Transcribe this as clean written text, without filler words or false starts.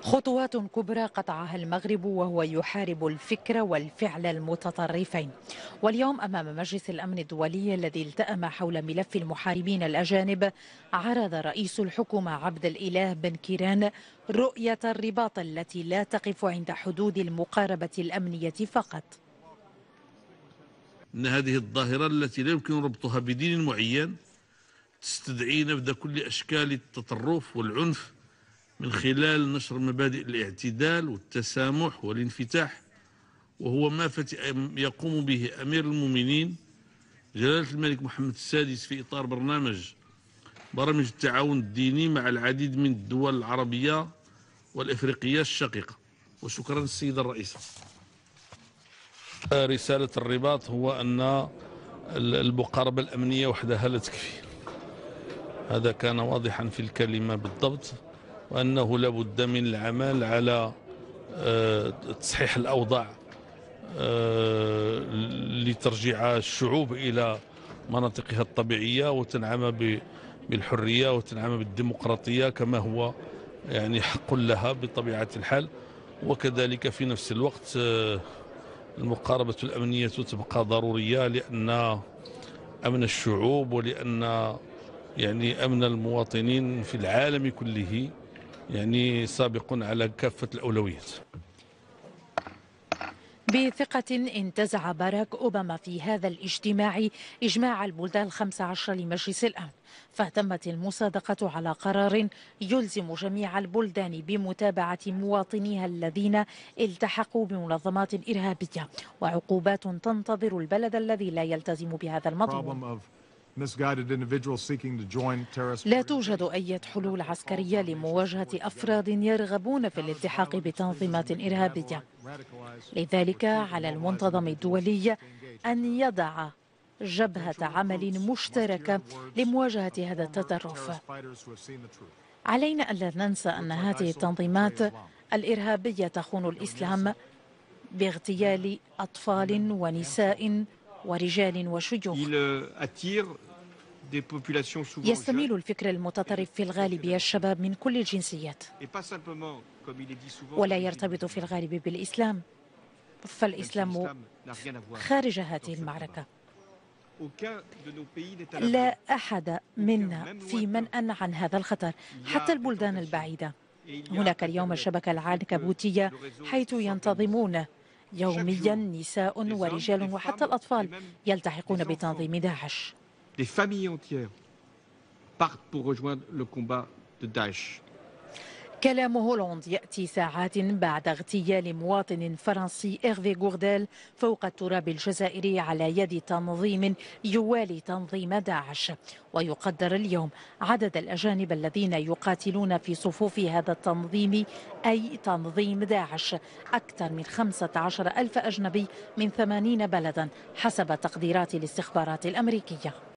خطوات كبرى قطعها المغرب وهو يحارب الفكر والفعل المتطرفين. واليوم أمام مجلس الأمن الدولي الذي التأم حول ملف المحاربين الأجانب، عرض رئيس الحكومة عبد الإله بن كيران رؤية الرباط التي لا تقف عند حدود المقاربة الأمنية فقط. أن هذه الظاهرة التي لا يمكن ربطها بدين معين تستدعي نبذ كل أشكال التطرف والعنف من خلال نشر مبادئ الاعتدال والتسامح والانفتاح، وهو ما يقوم به أمير المؤمنين جلالة الملك محمد السادس في إطار برامج التعاون الديني مع العديد من الدول العربية والإفريقية الشقيقة. وشكرا السيدة الرئيسة. رسالة الرباط هو أن المقاربة الأمنية وحدها لا تكفي، هذا كان واضحا في الكلمة بالضبط، وأنه لا بد من العمل على تصحيح الأوضاع لترجيع الشعوب إلى مناطقها الطبيعية وتنعم بالحرية وتنعم بالديمقراطية كما هو يعني حق لها بطبيعة الحال. وكذلك في نفس الوقت المقاربة الأمنية تبقى ضرورية لأن أمن الشعوب ولأن يعني أمن المواطنين في العالم كله يعني سابق على كافة الأولويات. بثقة انتزع باراك أوباما في هذا الاجتماع إجماع البلدان 15 لمجلس الأمن، فاهتمت المصادقة على قرار يلزم جميع البلدان بمتابعة مواطنيها الذين التحقوا بمنظمات إرهابية، وعقوبات تنتظر البلد الذي لا يلتزم بهذا المضمون. لا توجد أي حلول عسكرية لمواجهة أفراد يرغبون في الالتحاق بتنظيمات إرهابية، لذلك على المنظمة الدولي أن يضع جبهة عمل مشتركة لمواجهة هذا التطرف. علينا أن لا ننسى أن هذه التنظيمات الإرهابية تخون الإسلام باغتيال أطفال ونساء ورجال وشيوخ. يستميل الفكر المتطرف في الغالب الشباب من كل الجنسيات، ولا يرتبط في الغالب بالإسلام، فالإسلام خارج هذه المعركة. لا أحد منا في منأى عن هذا الخطر، حتى البلدان البعيدة. هناك اليوم الشبكة العنكبوتية حيث ينتظمون يوميا نساء ورجال وحتى الأطفال يلتحقون بتنظيم داعش. Des familles entières partent pour rejoindre le combat de Daesh. كلام هولوند يأتي ساعات بعد اغتيال مواطن فرنسي إيرفي غورديل فوق التراب الجزائري على يد تنظيم يوالي تنظيم داعش. ويقدر اليوم عدد الأجانب الذين يقاتلون في صفوف هذا التنظيم، أي تنظيم داعش، أكثر من 15,000 أجنبي من 80 بلدا حسب تقديرات الاستخبارات الأمريكية.